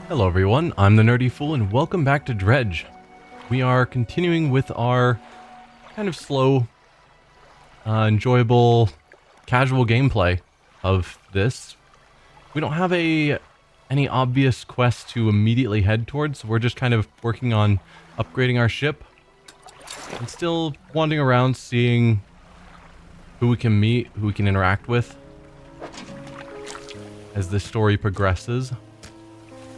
Hello everyone, I'm the Nerdy Fool and welcome back to Dredge. We are continuing with our kind of slow, enjoyable, casual gameplay of this. We don't have any obvious quest to immediately head towards, so we're just kind of working on upgrading our ship. And still wandering around seeing who we can meet, who we can interact with as the story progresses.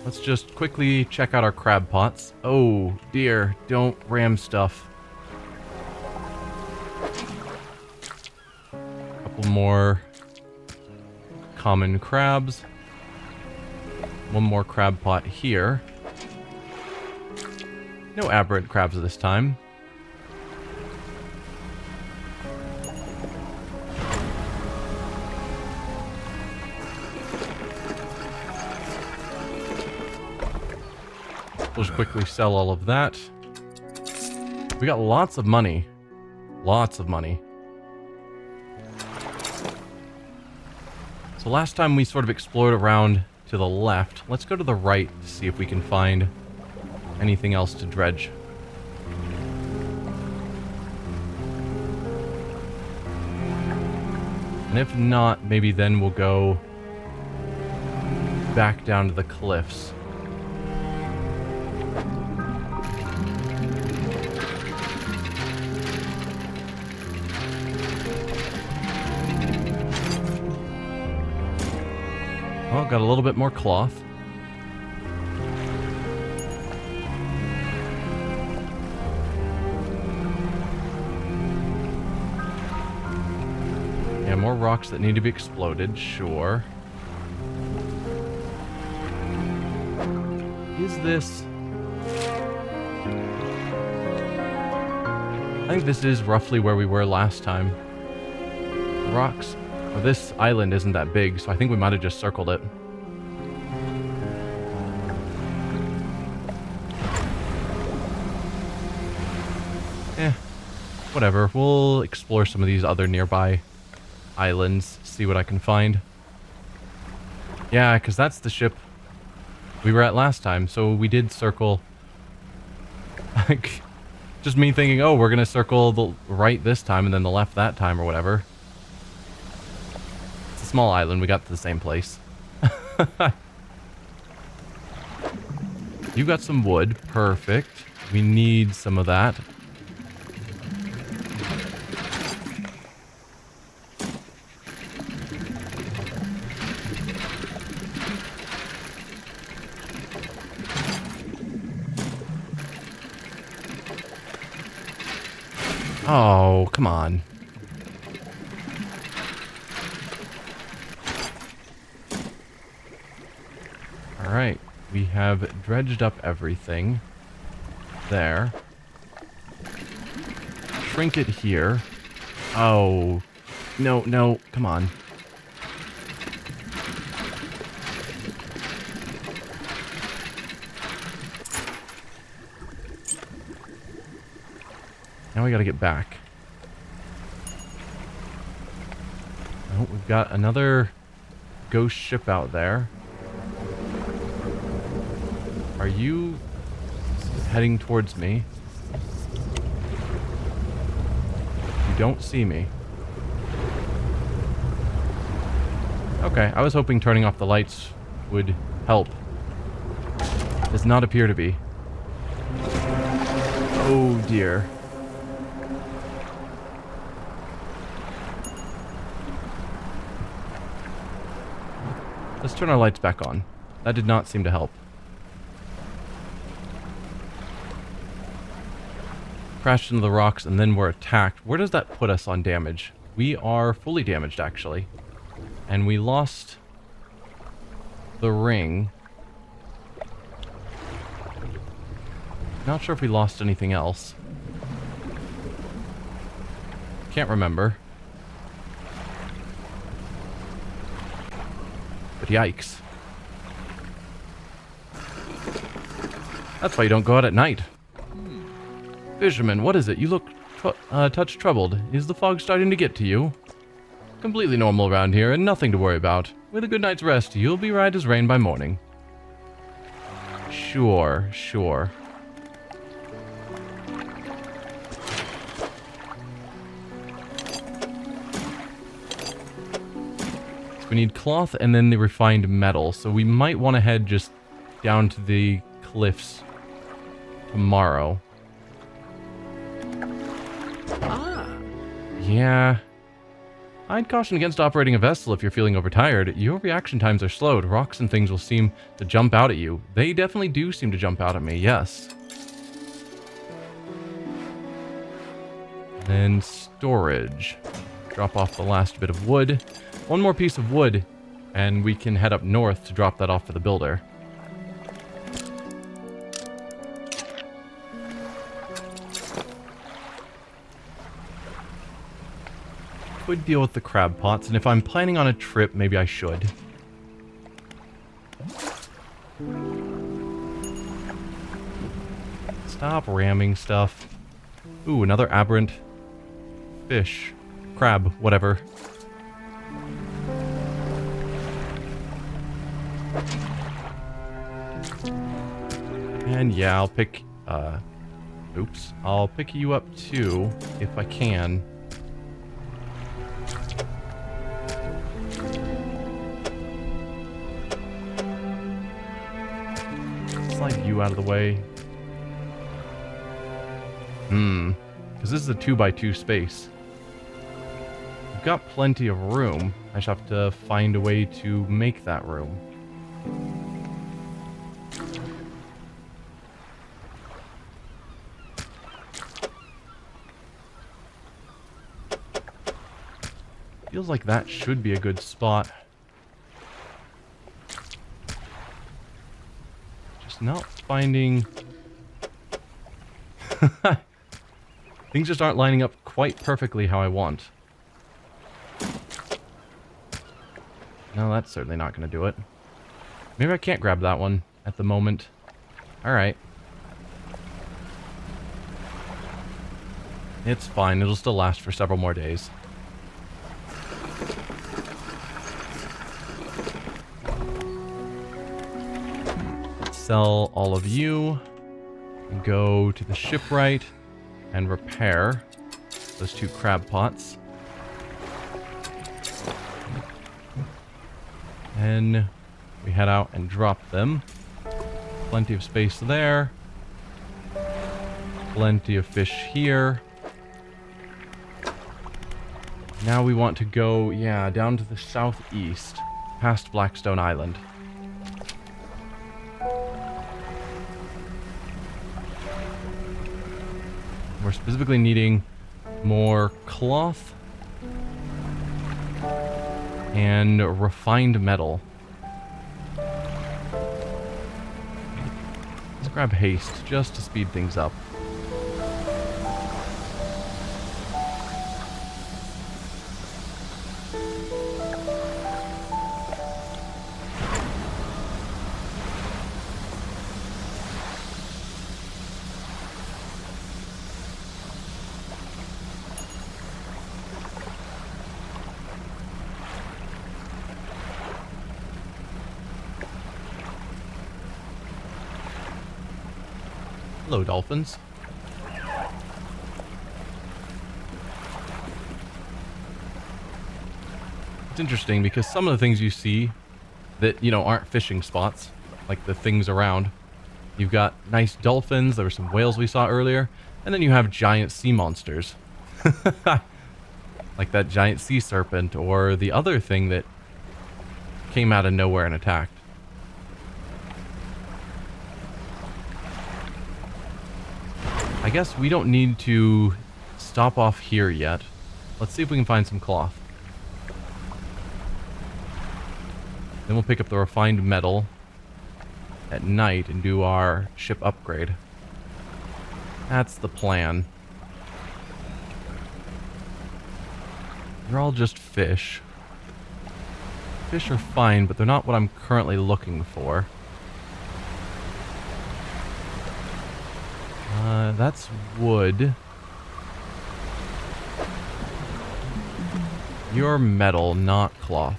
Let's just quickly check out our crab pots. Oh dear, don't ram stuff. Couple more common crabs. One more crab pot here. No aberrant crabs this time. We'll just quickly sell all of that. We got lots of money. Lots of money. So last time we sort of explored around to the left. Let's go to the right to see if we can find anything else to dredge. And if not, maybe then we'll go back down to the cliffs. Oh, got a little bit more cloth. Yeah, more rocks that need to be exploded, sure. Is this... I think this is roughly where we were last time. Rocks. Well, this island isn't that big, so I think we might have just circled it. Whatever. We'll explore some of these other nearby islands, see what I can find. Yeah, because that's the ship we were at last time, so we did circle. Just me thinking, oh, we're going to circle the right this time and then the left that time or whatever. Small island, we got to the same place. You got some wood, perfect. We need some of that. Oh, come on. Alright, we have dredged up everything. There. Shrink it here. Oh. No, no, come on. Now we gotta get back. Oh, we've got another ghost ship out there. Are you heading towards me? You don't see me. Okay, I was hoping turning off the lights would help. Does not appear to be. Oh dear. Let's turn our lights back on. That did not seem to help. Crashed into the rocks and then we're attacked. Where does that put us on damage? We are fully damaged, actually. And we lost the ring. Not sure if we lost anything else. Can't remember. But yikes. That's why you don't go out at night. Fisherman, what is it? You look touch troubled. Is the fog starting to get to you? Completely normal around here and nothing to worry about. With a good night's rest, you'll be right as rain by morning. Sure, sure. So we need cloth and then the refined metal. So we might want to head just down to the cliffs tomorrow. Yeah. I'd caution against operating a vessel if you're feeling overtired. Your reaction times are slowed. Rocks and things will seem to jump out at you. They definitely do seem to jump out at me, yes. Then storage. Drop off the last bit of wood. One more piece of wood, and we can head up north to drop that off for the builder. Could deal with the crab pots, and if I'm planning on a trip, maybe I should. Stop ramming stuff. Ooh, another aberrant fish. Crab, whatever. And yeah, I'll pick, oops. I'll pick you up too, if I can. Slide you out of the way. Because this is a 2x2 space. We've got plenty of room. I just have to find a way to make that room. Feels like that should be a good spot. Just not finding... Things just aren't lining up quite perfectly how I want. No, that's certainly not going to do it. Maybe I can't grab that one at the moment. Alright. It's fine. It'll still last for several more days. Let's sell all of you. Go to the shipwright and repair those 2 crab pots. And we head out and drop them. Plenty of space there. Plenty of fish here. Now we want to go, yeah, down to the southeast, past Blackstone Island. We're specifically needing more cloth and refined metal. Let's grab haste just to speed things up. Hello, dolphins. It's interesting because some of the things you see that, you know, aren't fishing spots, like the things around. You've got nice dolphins, there were some whales we saw earlier, and then you have giant sea monsters. Like that giant sea serpent, or the other thing that came out of nowhere and attacked. I guess we don't need to stop off here yet. Let's see if we can find some cloth. Then we'll pick up the refined metal at night and do our ship upgrade. That's the plan. They're all just fish. Fish are fine, but they're not what I'm currently looking for. That's wood. You're metal, not cloth.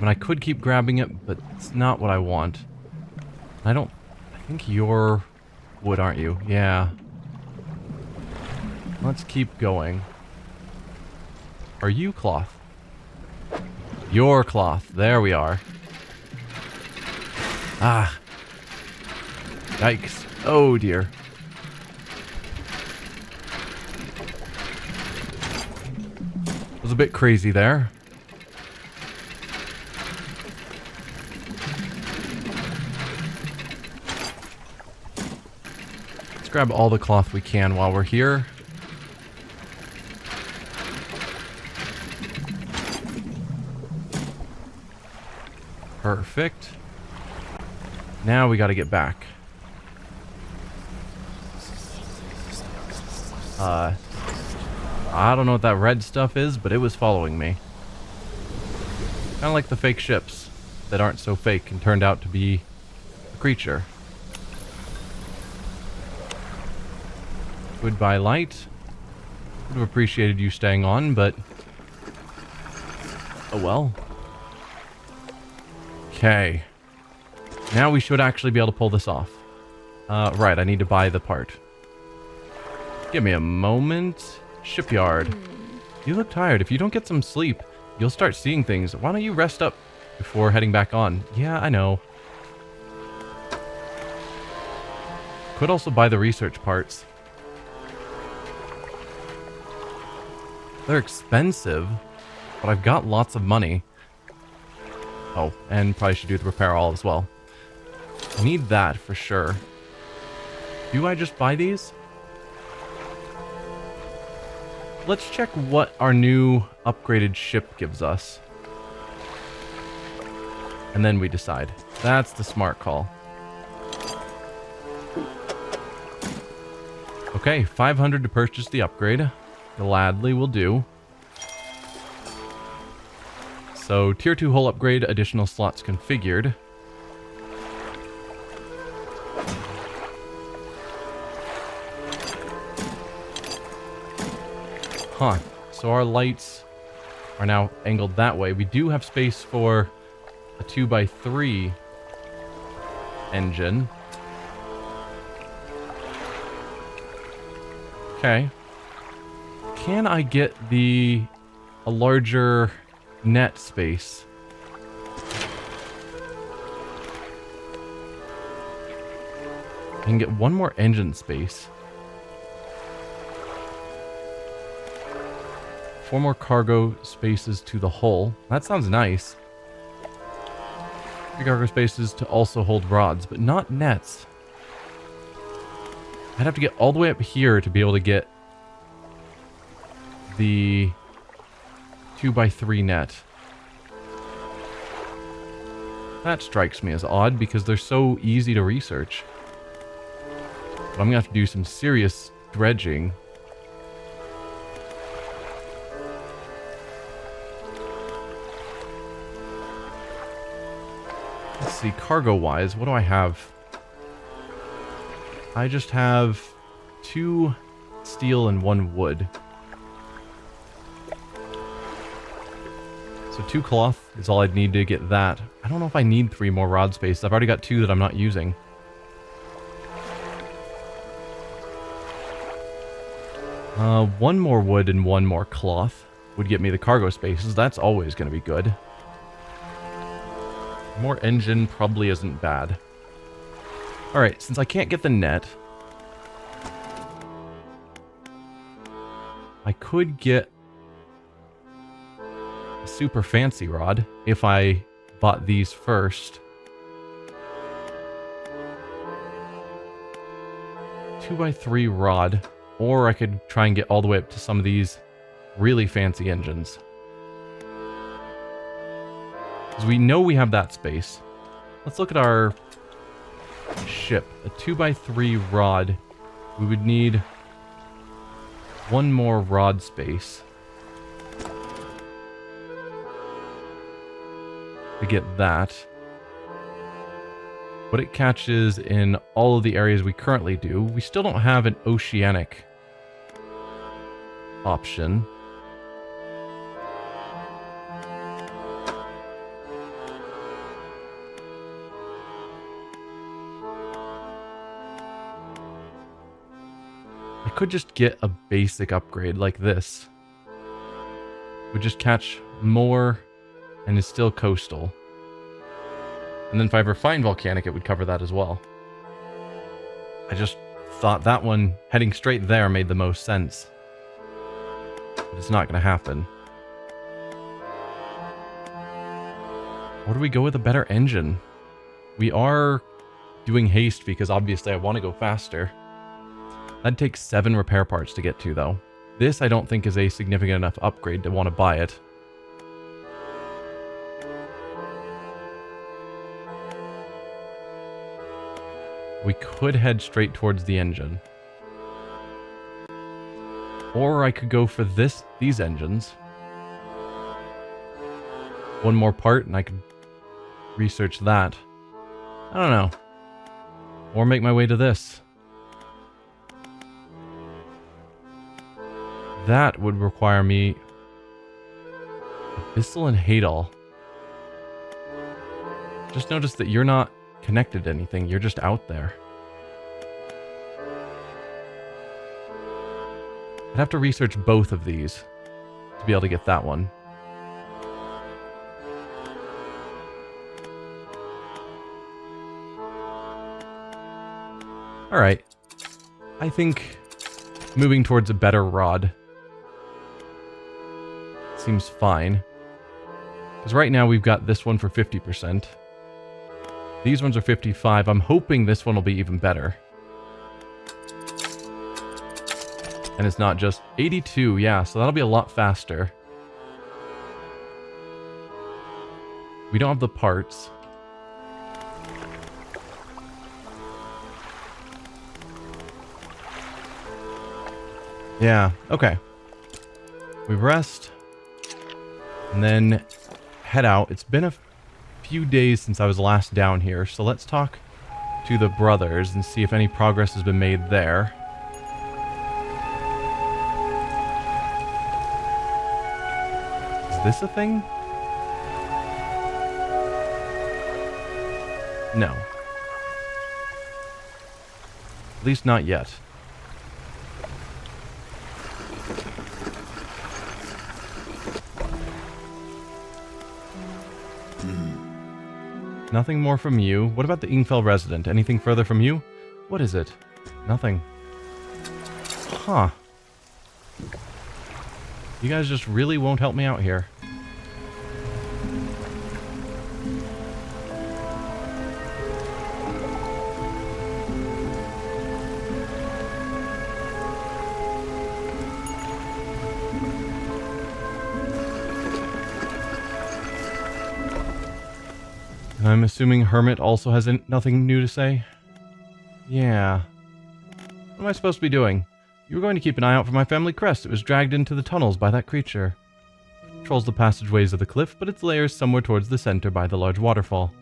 mean, I could keep grabbing it, but it's not what I want. I think you're wood, aren't you? Yeah. Let's keep going. Are you cloth? Your cloth. There we are. Ah. Yikes. Oh dear. Was a bit crazy there. Let's grab all the cloth we can while we're here. Perfect. Now we got to get back. I don't know what that red stuff is, but it was following me. Kind of like the fake ships that aren't so fake and turned out to be a creature. Goodbye, light. Would have appreciated you staying on, but oh well. Okay. Now we should actually be able to pull this off. Right, I need to buy the part. Give me a moment. Shipyard. You look tired. If you don't get some sleep, you'll start seeing things. Why don't you rest up before heading back on? Yeah, I know. Could also buy the research parts. They're expensive, but I've got lots of money. Oh, and probably should do the repair all as well. I need that for sure. Do I just buy these? Let's check what our new upgraded ship gives us. And then we decide. That's the smart call. Okay, 500 to purchase the upgrade. Gladly will do. So, tier 2 hull upgrade, additional slots configured. Huh. So our lights are now angled that way. We do have space for a 2x3 engine. Okay. Can I get a larger net space? I can get one more engine space. 4 more cargo spaces to the hull. That sounds nice. 3 cargo spaces to also hold rods, but not nets. I'd have to get all the way up here to be able to get the 2x3 net. That strikes me as odd because they're so easy to research. But I'm gonna have to do some serious dredging. Let's see, cargo-wise, what do I have? I just have 2 steel and 1 wood. So 2 cloth is all I'd need to get that. I don't know if I need 3 more rod spaces. I've already got 2 that I'm not using. One more wood and 1 more cloth would get me the cargo spaces. That's always going to be good. More engine probably isn't bad. Alright, since I can't get the net, I could get a super fancy rod if I bought these first. 2x3 rod, or I could try and get all the way up to some of these really fancy engines. Because we know we have that space. Let's look at our ship. A 2x3 rod. We would need 1 more rod space to get that. But it catches in all of the areas we currently do. We still don't have an oceanic option. could just get a basic upgrade like this. Would just catch more and is still coastal. And then if I ever find volcanic, it would cover that as well. I just thought that one heading straight there made the most sense. But it's not going to happen. Or do we go with a better engine? We are doing haste because obviously I want to go faster. That takes 7 repair parts to get to, though. This I don't think is a significant enough upgrade to want to buy it. We could head straight towards the engine. Or I could go for these engines. One more part and I could research that. I don't know. Or make my way to this. That would require me Bissell and Hadal. Just notice that you're not connected to anything, you're just out there. I'd have to research both of these to be able to get that one. Alright. I think moving towards a better rod seems fine. Because right now we've got this one for 50%. These ones are 55. I'm hoping this one will be even better. And it's not just 82. Yeah, so that'll be a lot faster. We don't have the parts. Yeah, okay. We rest. And then head out. It's been a few days since I was last down here, so let's talk to the brothers and see if any progress has been made there. Is this a thing? No. At least not yet. Nothing more from you. What about the Ingfell resident? Anything further from you? What is it? Nothing. Huh. You guys just really won't help me out here. I'm assuming Hermit also has nothing new to say? Yeah. What am I supposed to be doing? You were going to keep an eye out for my family crest. It was dragged into the tunnels by that creature. It controls the passageways of the cliff, but its lair is somewhere towards the center by the large waterfall.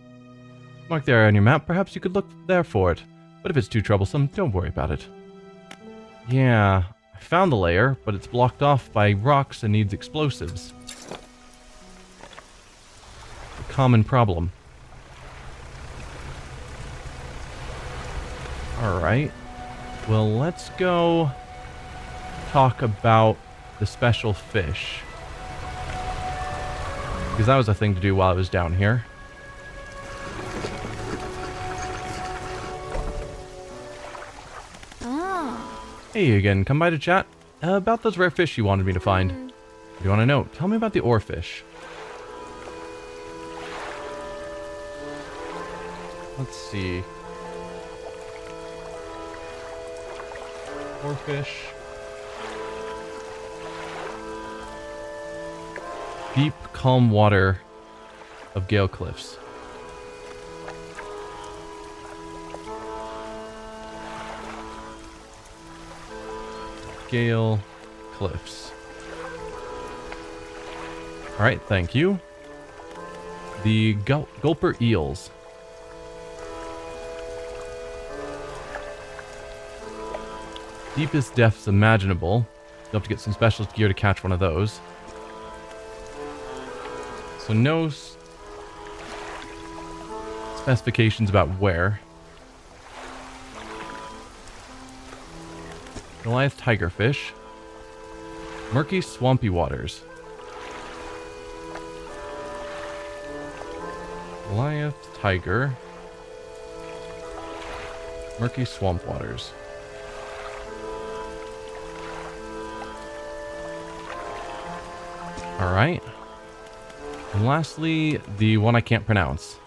Mark the area on your map. Perhaps you could look there for it. But if it's too troublesome, don't worry about it. Yeah, I found the lair, but it's blocked off by rocks and needs explosives. A common problem. Alright, well, let's go talk about the special fish. Because that was a thing to do while I was down here. Oh. Hey again, come by to chat about those rare fish you wanted me to find. What do you want to know? Tell me about the oarfish. Let's see. Oarfish. Deep, calm water of Gale Cliffs. Gale Cliffs. Alright, thank you. The Gulper Eels. Deepest depths imaginable. You'll have to get some specialist gear to catch one of those. So no specifications about where. Goliath tigerfish. Murky swampy waters. Goliath tiger. Murky swamp waters. Alright. And lastly, the one I can't pronounce.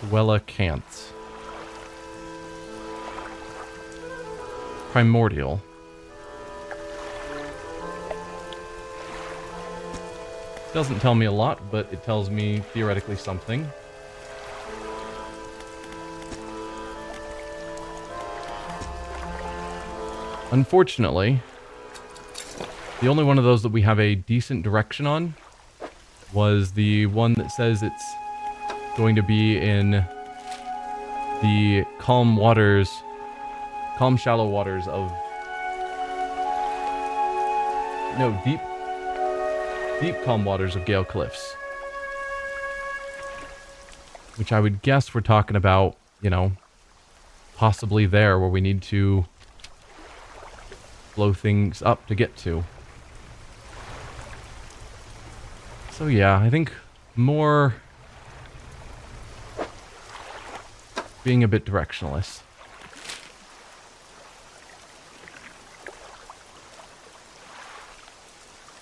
Coelacanths. Primordial. Doesn't tell me a lot, but it tells me theoretically something. Unfortunately, the only one of those that we have a decent direction on was the one that says it's going to be in the calm shallow waters of... No, deep calm waters of Gale Cliffs. Which I would guess we're talking about, you know, possibly there where we need to blow things up to get to. So yeah, I think more being a bit directionless.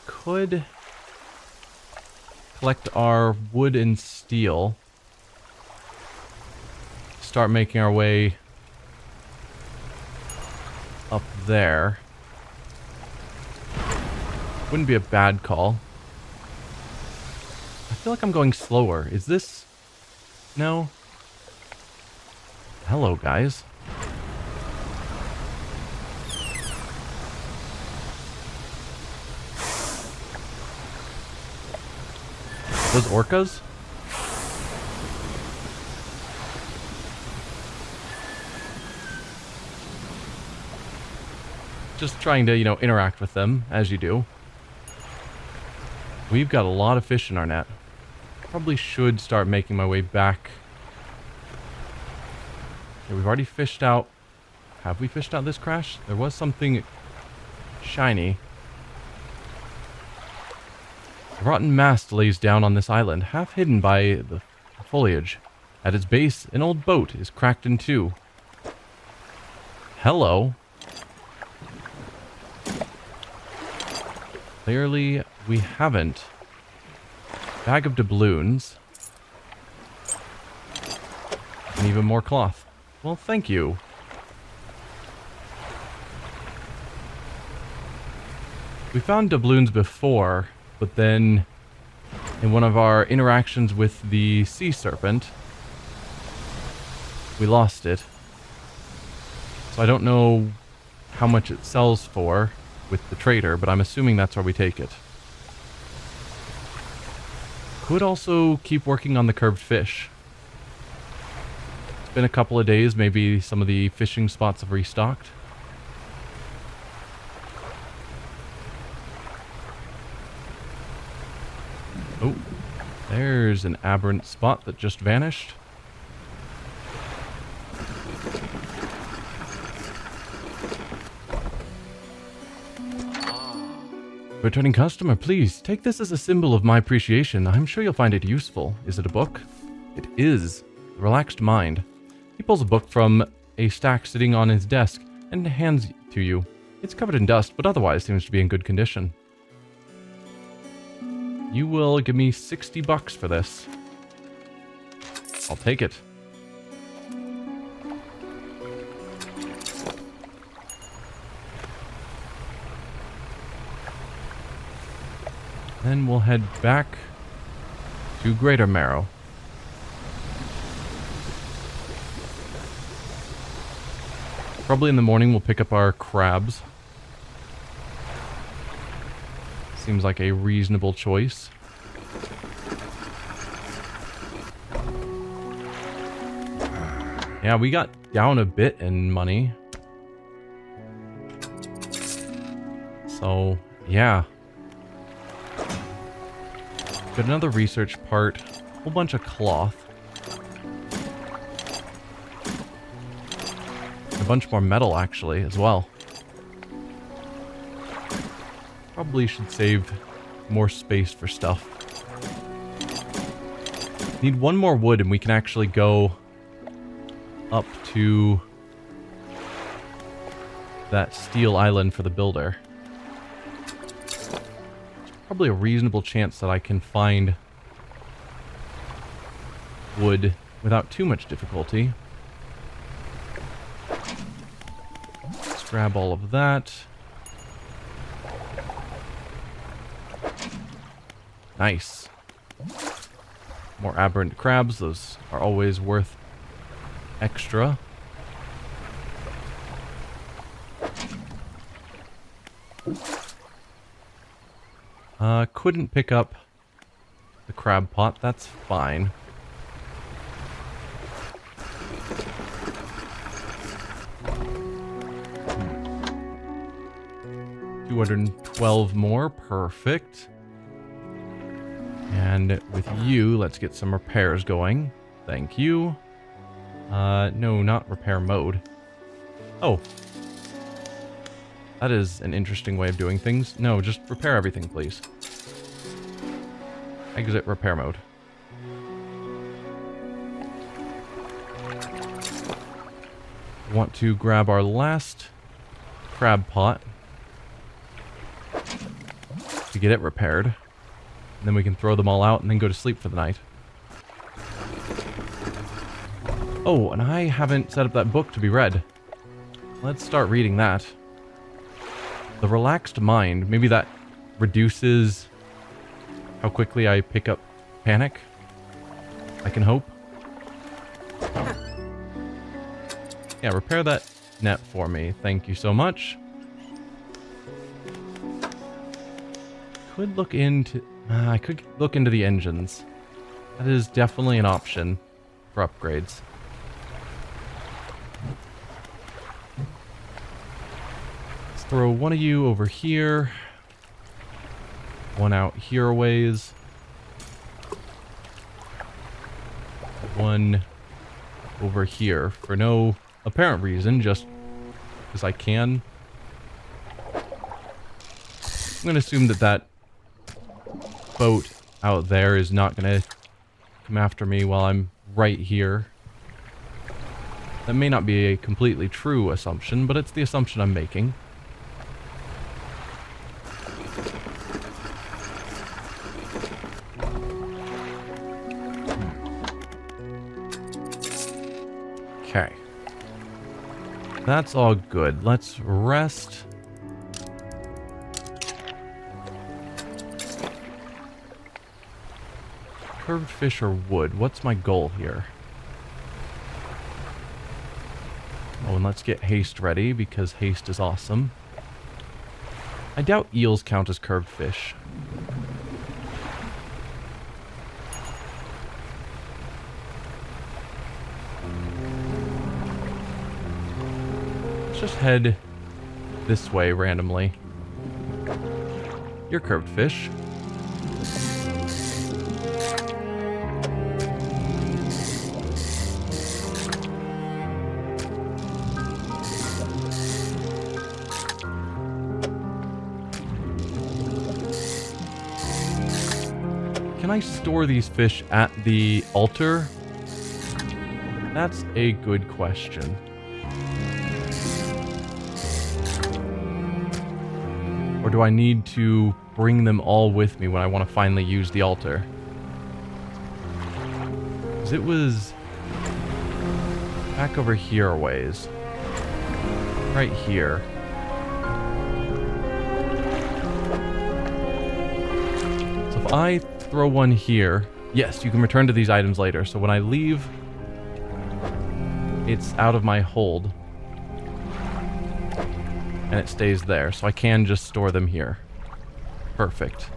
Could collect our wood and steel. Start making our way up there. Wouldn't be a bad call. I feel like I'm going slower. Is this... No? Hello, guys. Those orcas? Just trying to, you know, interact with them, as you do. We've got a lot of fish in our net. Probably should start making my way back. Okay, we've already fished out... Have we fished out this crash? There was something shiny. A rotten mast lays down on this island, half hidden by the foliage. At its base, an old boat is cracked in two. Hello. Clearly, we haven't. Bag of doubloons. And even more cloth. Well, thank you. We found doubloons before, but then in one of our interactions with the sea serpent, we lost it. So I don't know how much it sells for with the trader, but I'm assuming that's where we take it. Could also keep working on the curved fish. It's been a couple of days, maybe some of the fishing spots have restocked. Oh, there's an aberrant spot that just vanished. Returning customer, please take this as a symbol of my appreciation. I'm sure you'll find it useful. Is it a book? It is. A relaxed mind. He pulls a book from a stack sitting on his desk and hands it to you. It's covered in dust, but otherwise seems to be in good condition. You will give me $60 for this. I'll take it. Then we'll head back to Greater Marrow. Probably in the morning we'll pick up our crabs. Seems like a reasonable choice. Yeah, we got down a bit in money. So, yeah. Got another research part, a whole bunch of cloth. bunch more metal, actually, as well. Probably should save more space for stuff. Need one more wood, and we can actually go up to that steel island for the builder. There's probably a reasonable chance that I can find wood without too much difficulty. Let's grab all of that. Nice. More aberrant crabs. Those are always worth extra. Couldn't pick up the crab pot. That's fine. $212 more. Perfect. And with you, let's get some repairs going. Thank you. No, not repair mode. Oh. That is an interesting way of doing things. No, just repair everything, please. Exit repair mode. Want to grab our last crab pot to get it repaired. And then we can throw them all out and then go to sleep for the night. Oh, and I haven't set up that book to be read. Let's start reading that. The Relaxed Mind. Maybe that reduces how quickly I pick up panic. I can hope. Yeah, repair that net for me. Thank you so much. Could look into... I could look into the engines. That is definitely an option for upgrades. Let's throw one of you over here. One out here a ways. One over here for no apparent reason, just because I can. I'm going to assume that that boat out there is not going to come after me while I'm right here. That may not be a completely true assumption, but it's the assumption I'm making. Okay. That's all good. Let's rest. Curved fish or wood? What's my goal here? Oh, and let's get haste ready, because haste is awesome. I doubt eels count as curved fish. Let's just head this way randomly. You're curved fish. Can I store these fish at the altar? That's a good question. Or do I need to bring them all with me when I want to finally use the altar? Because it was back over here a ways. Right here. So if I throw one here, yes, you can return to these items later. So when I leave, it's out of my hold. And it stays there, so I can just store them here. Perfect.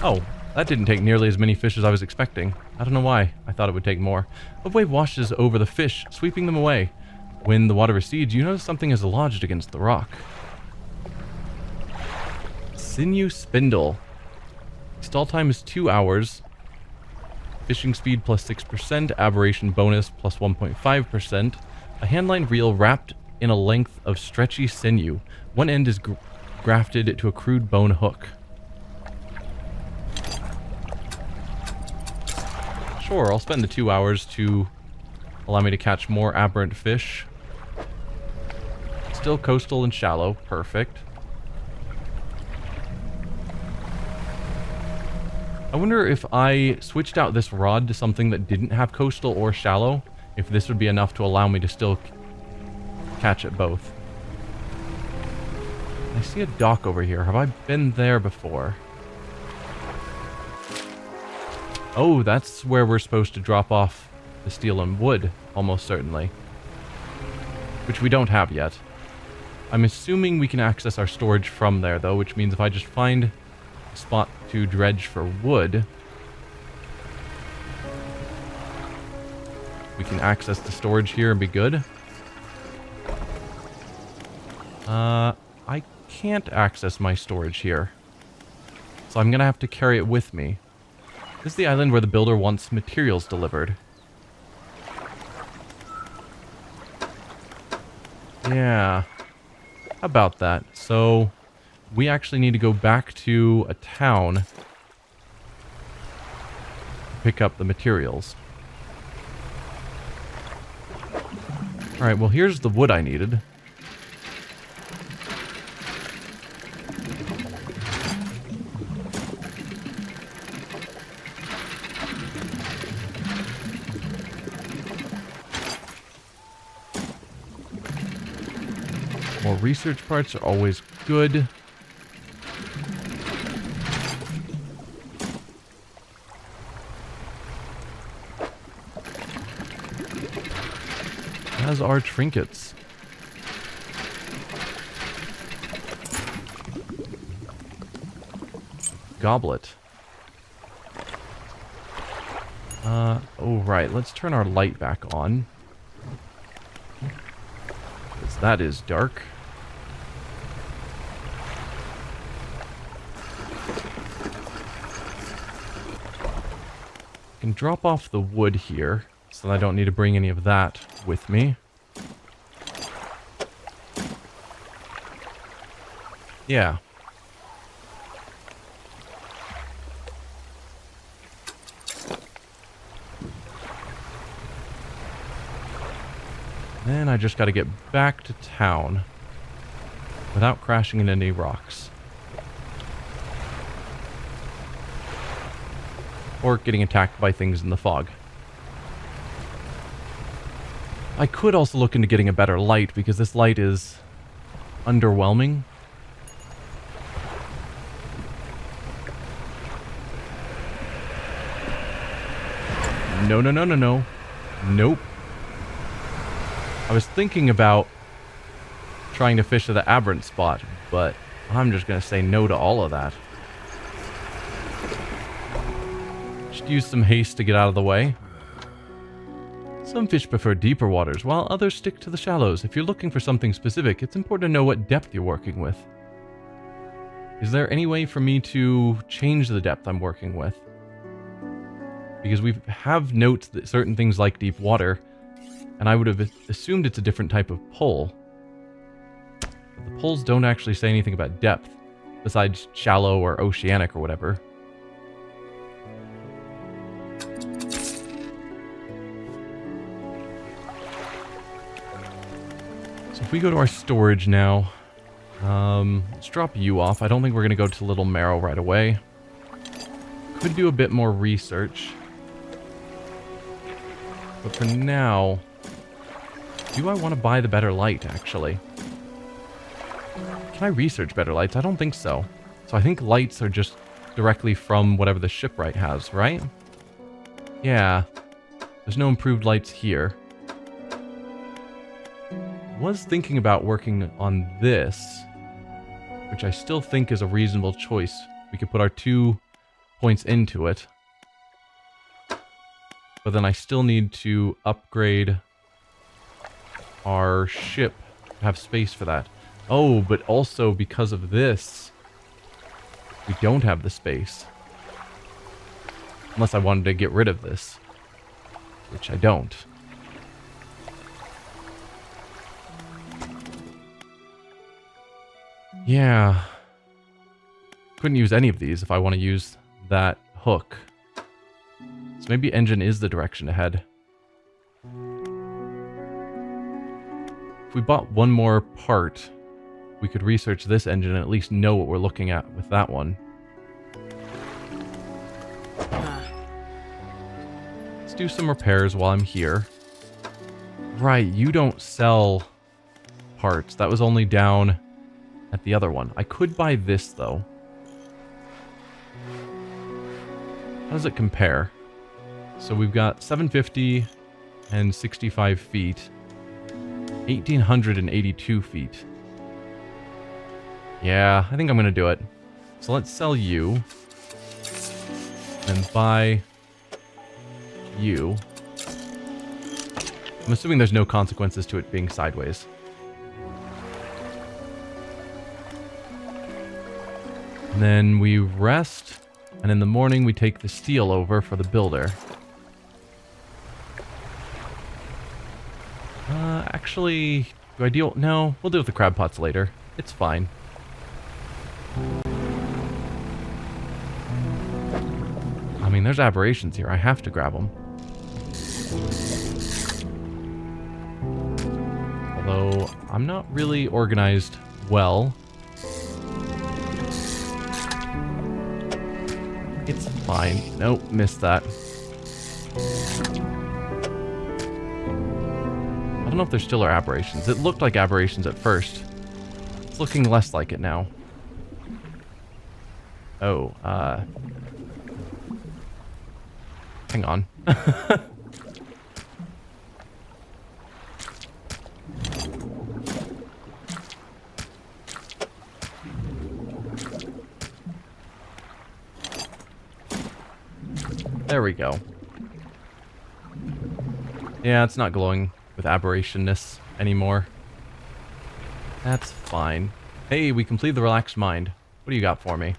Oh, that didn't take nearly as many fish as I was expecting. I don't know why. I thought it would take more. A wave washes over the fish, sweeping them away. When the water recedes, you notice something is lodged against the rock. Sinew spindle. Stall time is 2 hours. Fishing speed plus 6%, aberration bonus plus 1.5%. A handline reel wrapped in a length of stretchy sinew. One end is grafted to a crude bone hook. Sure, I'll spend the 2 hours to allow me to catch more aberrant fish. Still coastal and shallow. Perfect. I wonder if I switched out this rod to something that didn't have coastal or shallow, if this would be enough to allow me to still catch it both. I see a dock over here. Have I been there before? Oh, that's where we're supposed to drop off the steel and wood, almost certainly. Which we don't have yet. I'm assuming we can access our storage from there, though, which means if I just find a spot to dredge for wood, we can access the storage here and be good. I can't access my storage here, so I'm gonna have to carry it with me. This is the island where the builder wants materials delivered. Yeah, about that. So we actually need to go back to a town to pick up the materials. Alright, well here's the wood I needed. More research parts are always good. As are trinkets. Goblet. Oh right, let's turn our light back on. Because that is dark. I can drop off the wood here, so that I don't need to bring any of that with me. Yeah. Then I just gotta get back to town without crashing into any rocks. Or getting attacked by things in the fog. I could also look into getting a better light, because this light is underwhelming. No, no, no, no, no. Nope. I was thinking about trying to fish at the aberrant spot, but I'm just going to say no to all of that. Just use some haste to get out of the way. Some fish prefer deeper waters, while others stick to the shallows. If you're looking for something specific, it's important to know what depth you're working with. Is there any way for me to change the depth I'm working with? Because we have notes that certain things like deep water, and I would have assumed it's a different type of pull. But the pulls don't actually say anything about depth, besides shallow or oceanic or whatever. So if we go to our storage now, let's drop you off. I don't think we're going to go to Little Marrow right away. Could do a bit more research. But for now, do I want to buy the better light, actually? Can I research better lights? I don't think so. So I think lights are just directly from whatever the shipwright has, right? Yeah. There's no improved lights here. Was thinking about working on this, which I still think is a reasonable choice. We could put our 2 points into it. But then I still need to upgrade our ship to have space for that. Oh, but also because of this, we don't have the space. Unless I wanted to get rid of this. Which I don't. Yeah. Couldn't use any of these if I want to use that hook. So maybe engine is the direction to head. If we bought one more part, we could research this engine and at least know what we're looking at with that one. Let's do some repairs while I'm here. Right, you don't sell parts. That was only down at the other one. I could buy this, though. How does it compare? So we've got 750 and 65 feet. 1,882 feet. Yeah, I think I'm going to do it. So let's sell you. And buy you. I'm assuming there's no consequences to it being sideways. And then we rest, and in the morning we take the steel over for the builder. Actually, do I deal? No, we'll deal with the crab pots later. It's fine. I mean, there's aberrations here. I have to grab them. Although, I'm not really organized well. It's fine. Nope, missed that. I don't know if there still are aberrations. It looked like aberrations at first. It's looking less like it now. Oh, hang on. There we go. Yeah, it's not glowing with aberrationness anymore. That's fine. Hey, we completed the relaxed mind. What do you got for me?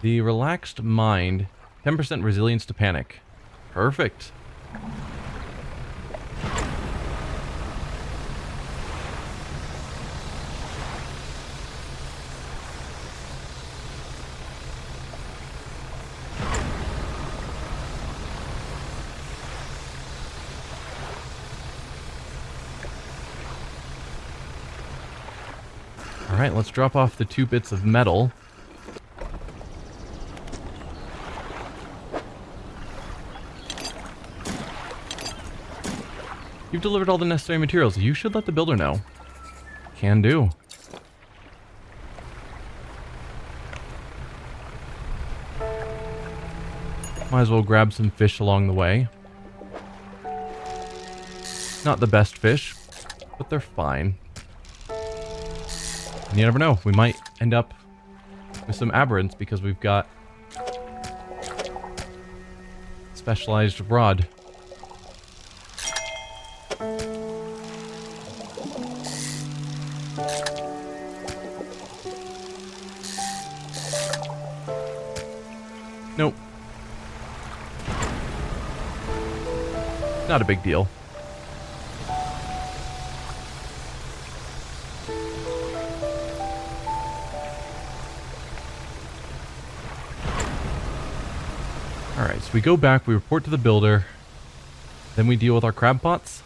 The relaxed mind, 10% resilience to panic. Perfect. Alright, let's drop off the 2 bits of metal. You've delivered all the necessary materials. You should let the builder know. Can do. Might as well grab some fish along the way. Not the best fish, but they're fine. And you never know, we might end up with some aberrants because we've got specialized rod. Nope. Not a big deal. Alright, so we go back, we report to the builder, then we deal with our crab pots.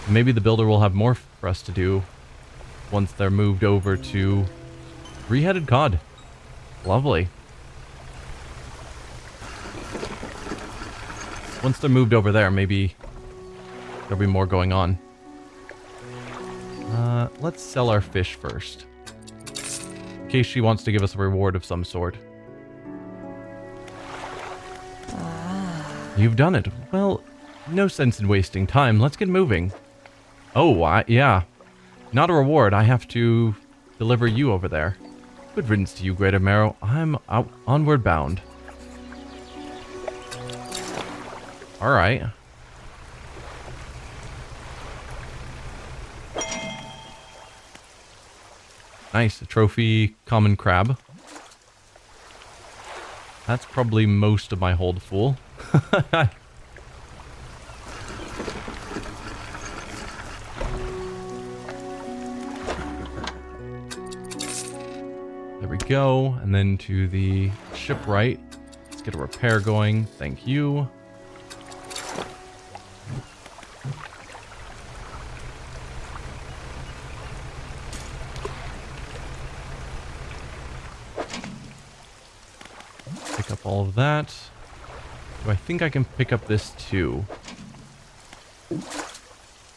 Maybe the builder will have more for us to do once they're moved over to 3-headed cod. Lovely. Once they're moved over there, maybe there'll be more going on. Let's sell our fish first. In case she wants to give us a reward of some sort. You've done it. Well, no sense in wasting time. Let's get moving. Oh, yeah. Not a reward. I have to deliver you over there. Good riddance to you, Greater Marrow. I'm onward bound. Alright. Nice. A trophy common crab. That's probably most of my hold full. There we go. And then to the shipwright. Let's get a repair going. Thank you. Pick up all of that. Do I think I can pick up this too?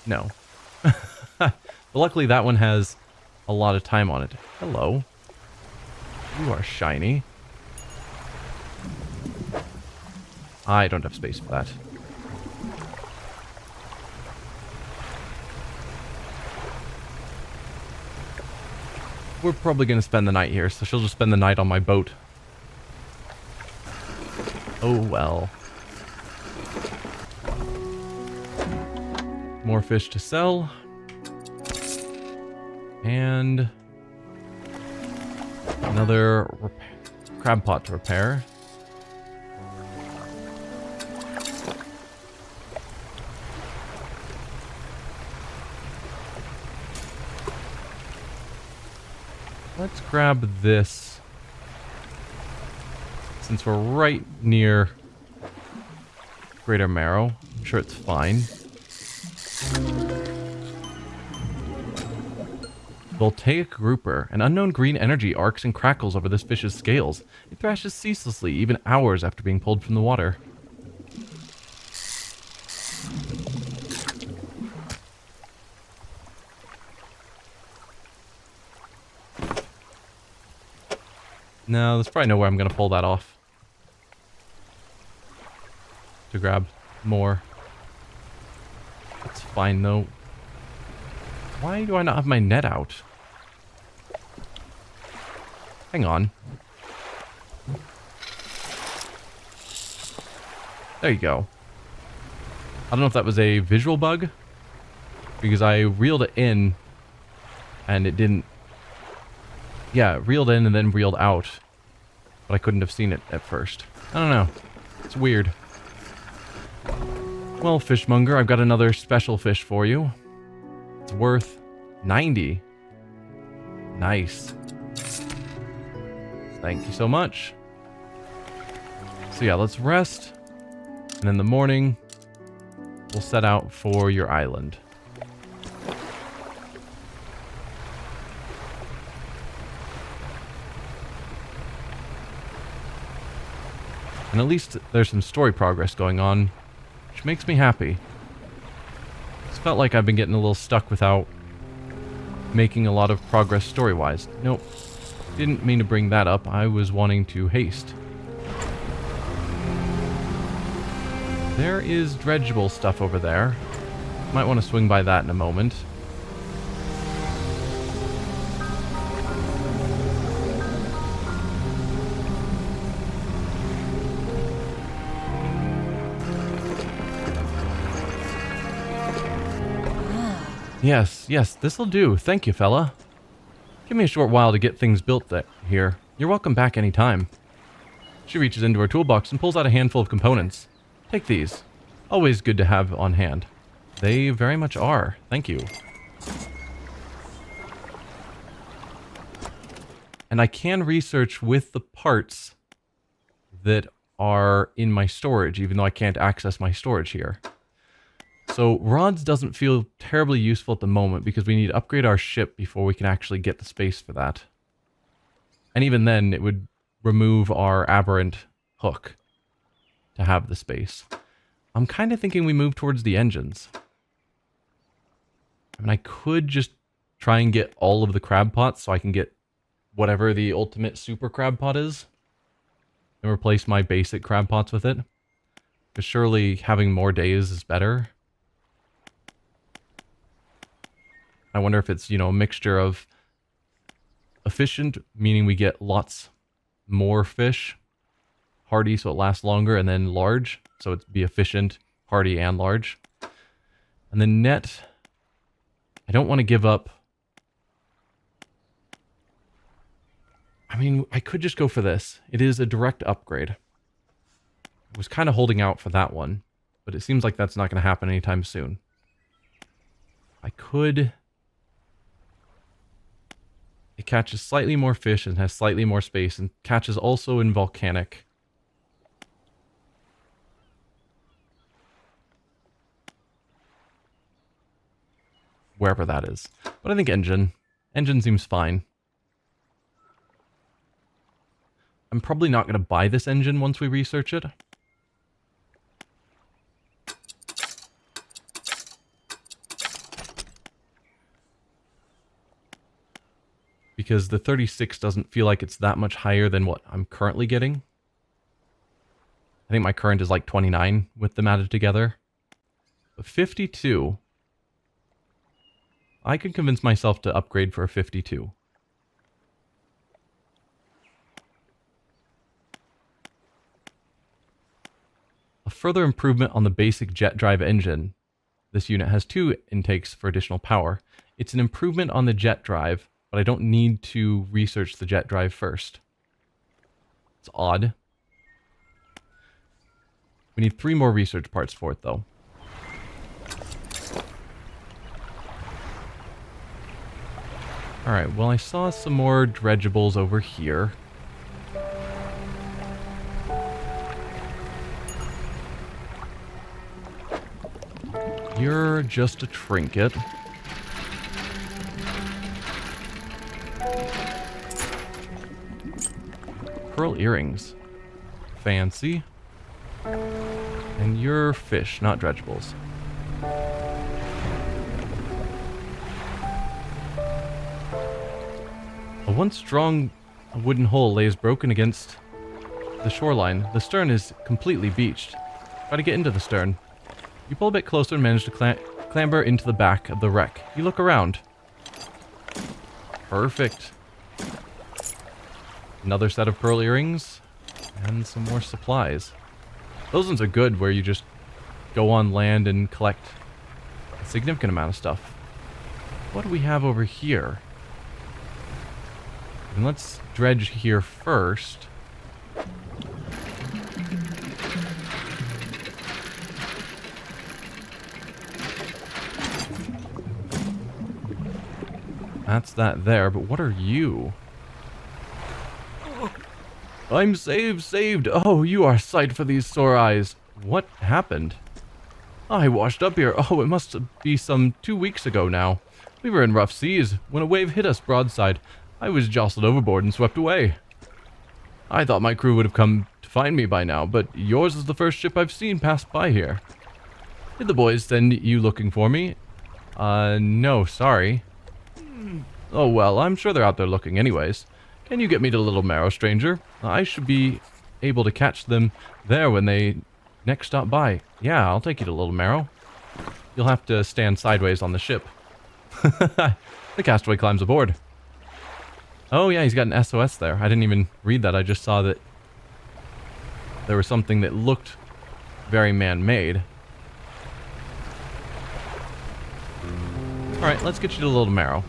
No. But luckily that one has a lot of time on it. Hello. You are shiny. I don't have space for that. We're probably going to spend the night here, so she'll just spend the night on my boat. Oh well. More fish to sell. And another crab pot to repair. Let's grab this. Since we're right near Greater Marrow, I'm sure it's fine. Voltaic grouper. An unknown green energy arcs and crackles over this fish's scales. It thrashes ceaselessly, even hours after being pulled from the water. No, there's probably no way I'm going to pull that off. To grab more. That's fine though. Why do I not have my net out? Hang on. There you go. I don't know if that was a visual bug, because I reeled it in and it didn't. Yeah, it reeled in and then reeled out, but I couldn't have seen it at first. I don't know. It's weird. Well, fishmonger, I've got another special fish for you. It's worth 90. Nice. Thank you so much. So yeah, let's rest. And in the morning, we'll set out for your island. And at least there's some story progress going on, which makes me happy. It's felt like I've been getting a little stuck without making a lot of progress story-wise. Nope. Didn't mean to bring that up. I was wanting to haste. There is dredgeable stuff over there. Might want to swing by that in a moment. Yes, this'll do. Thank you, fella. Give me a short while to get things built here. You're welcome back anytime. She reaches into her toolbox and pulls out a handful of components. Take these. Always good to have on hand. They very much are. Thank you. And I can research with the parts that are in my storage, even though I can't access my storage here. So rods doesn't feel terribly useful at the moment because we need to upgrade our ship before we can actually get the space for that. And even then, it would remove our aberrant hook to have the space. I'm kind of thinking we move towards the engines. I mean, I could just try and get all of the crab pots so I can get whatever the ultimate super crab pot is and replace my basic crab pots with it. Because surely having more days is better. I wonder if it's, you know, a mixture of efficient, meaning we get lots more fish, hardy so it lasts longer, and then large, so it'd be efficient, hardy, and large. And then net, I don't want to give up. I mean, I could just go for this. It is a direct upgrade. I was kind of holding out for that one, but it seems like that's not going to happen anytime soon. I could... It catches slightly more fish and has slightly more space, and catches also in volcanic. Wherever that is. But I think engine. Engine seems fine. I'm probably not going to buy this engine once we research it. Because the 36 doesn't feel like it's that much higher than what I'm currently getting. I think my current is like 29 with them added together. But 52... I could convince myself to upgrade for a 52. A further improvement on the basic jet drive engine. This unit has 2 intakes for additional power. It's an improvement on the jet drive, but I don't need to research the jet drive first. It's odd. We need 3 more research parts for it, though. Alright, well I saw some more dredgeables over here. You're just a trinket. Pearl earrings. Fancy. And you're fish, not dredgeables. A once strong wooden hull lays broken against the shoreline. The stern is completely beached. Try to get into the stern. You pull a bit closer and manage to clamber into the back of the wreck. You look around. Perfect. Another set of pearl earrings. And some more supplies. Those ones are good where you just go on land and collect a significant amount of stuff. What do we have over here? And let's dredge here first. That's that there, but what are you? I'm saved! Oh, you are sight for these sore eyes. What happened? I washed up here. Oh, it must be some 2 weeks ago now. We were in rough seas when a wave hit us broadside. I was jostled overboard and swept away. I thought my crew would have come to find me by now, but yours is the first ship I've seen pass by here. Did the boys send you looking for me? No, sorry. Oh well, I'm sure they're out there looking anyways. Can you get me to Little Marrow, stranger? I should be able to catch them there when they next stop by. Yeah, I'll take you to Little Marrow. You'll have to stand sideways on the ship. The Castaway climbs aboard. Oh yeah, he's got an SOS there. I didn't even read that. I just saw that there was something that looked very man-made. Alright, let's get you to Little Marrow.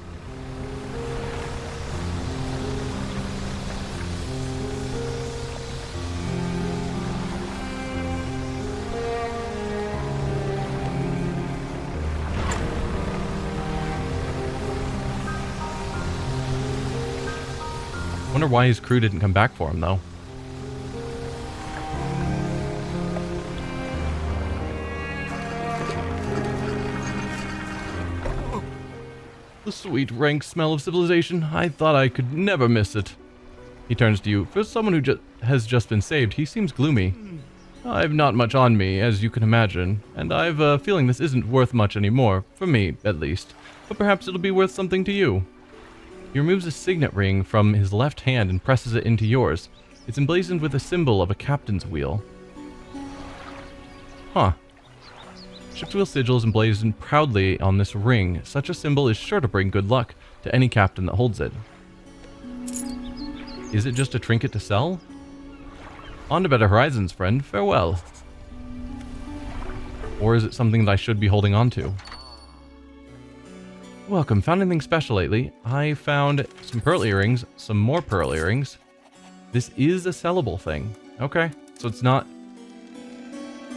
Wonder why his crew didn't come back for him, though. The sweet, rank smell of civilization. I thought I could never miss it. He turns to you. For someone who has just been saved, he seems gloomy. I've not much on me, as you can imagine, and I've a feeling this isn't worth much anymore, for me, at least. But perhaps it'll be worth something to you. He removes a signet ring from his left hand and presses it into yours. It's emblazoned with a symbol of a captain's wheel. Huh. Ship's wheel sigil is emblazoned proudly on this ring. Such a symbol is sure to bring good luck to any captain that holds it. Is it just a trinket to sell? On to better horizons, friend. Farewell. Or is it something that I should be holding on to? Welcome. Found anything special lately? I found some pearl earrings, some more pearl earrings. This is a sellable thing. Okay, so it's not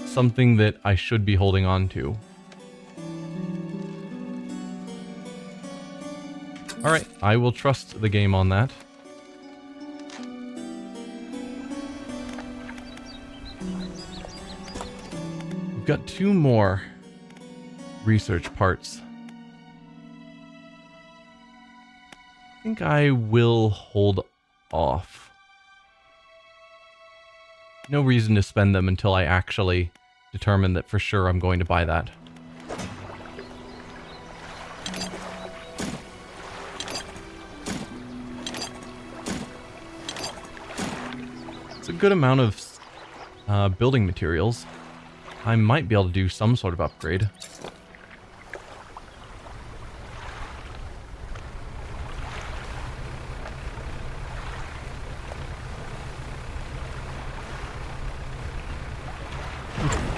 something that I should be holding on to. Alright, I will trust the game on that. We've got 2 more research parts. I think I will hold off. No reason to spend them until I actually determine that for sure I'm going to buy that. It's a good amount of building materials. I might be able to do some sort of upgrade.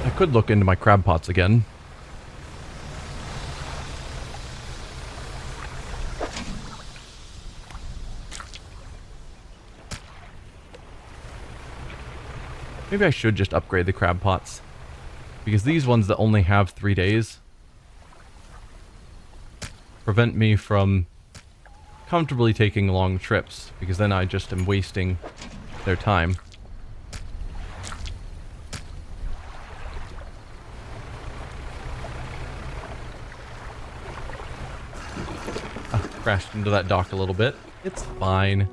I could look into my crab pots again. Maybe I should just upgrade the crab pots. Because these ones that only have 3 days prevent me from comfortably taking long trips. Because then I just am wasting their time. Crashed into that dock a little bit. It's fine.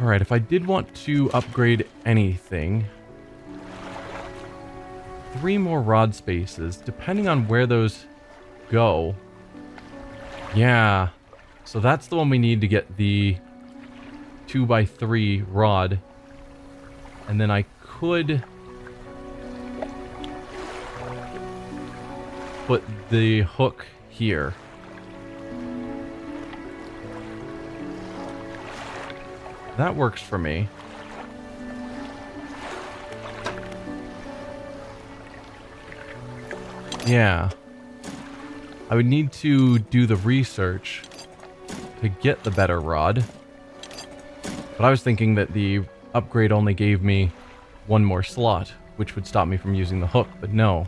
Alright, if I did want to upgrade anything... 3 more rod spaces, depending on where those go. Yeah. So that's the one we need to get the 2x3 rod. And then I could... put the hook here. That works for me. Yeah. I would need to do the research to get the better rod. But I was thinking that the upgrade only gave me 1 more slot, which would stop me from using the hook, but no.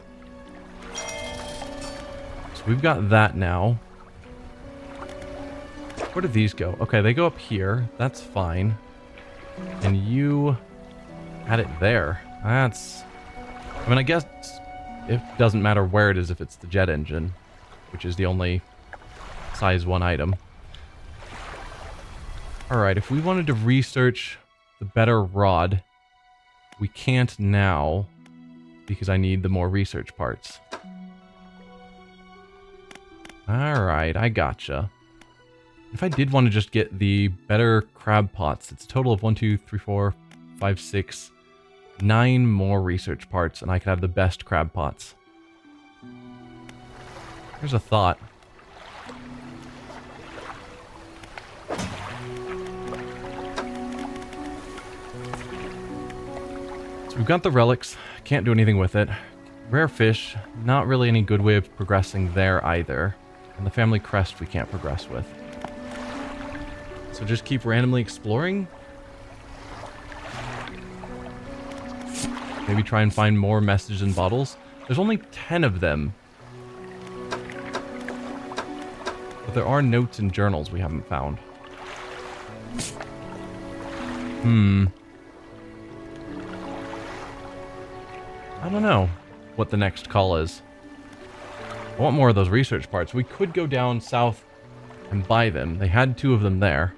We've got that now. Where do these go? Okay, they go up here. That's fine. And you had it there. That's... I mean, I guess it doesn't matter where it is if it's the jet engine, which is the only size 1 item. Alright, if we wanted to research the better rod, we can't now because I need the more research parts. Alright, I gotcha. If I did want to just get the better crab pots, it's a total of 1, 2, 3, 4, 5, 6, 9 more research parts, and I could have the best crab pots. Here's a thought. So we've got the relics, can't do anything with it. Rare fish, not really any good way of progressing there either. And the family crest we can't progress with. So just keep randomly exploring. Maybe try and find more messages in bottles. There's only 10 of them. But there are notes and journals we haven't found. I don't know what the next call is. I want more of those research parts. We could go down south and buy them. They had 2 of them there.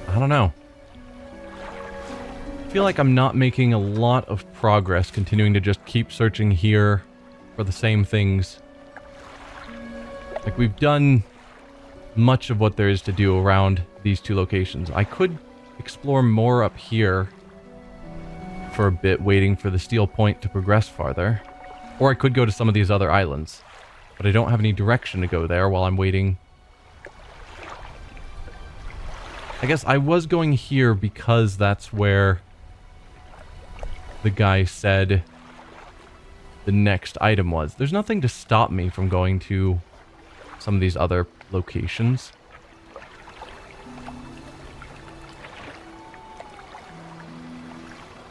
I don't know. I feel like I'm not making a lot of progress continuing to just keep searching here for the same things. Like, we've done much of what there is to do around these 2 locations. I could explore more up here for a bit, waiting for the steel point to progress farther. Or I could go to some of these other islands. But I don't have any direction to go there while I'm waiting. I guess I was going here because that's where the guy said the next item was. There's nothing to stop me from going to some of these other locations.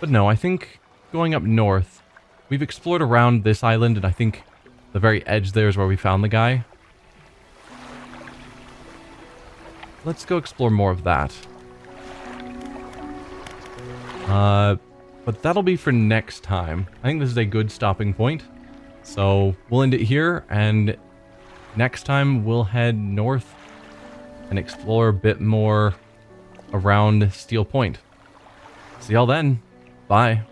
But no, I think going up north, we've explored around this island, and I think the very edge there is where we found the guy. Let's go explore more of that. But that'll be for next time. I think this is a good stopping point. So we'll end it here, and next time we'll head north and explore a bit more around Steel Point. See y'all then. Bye.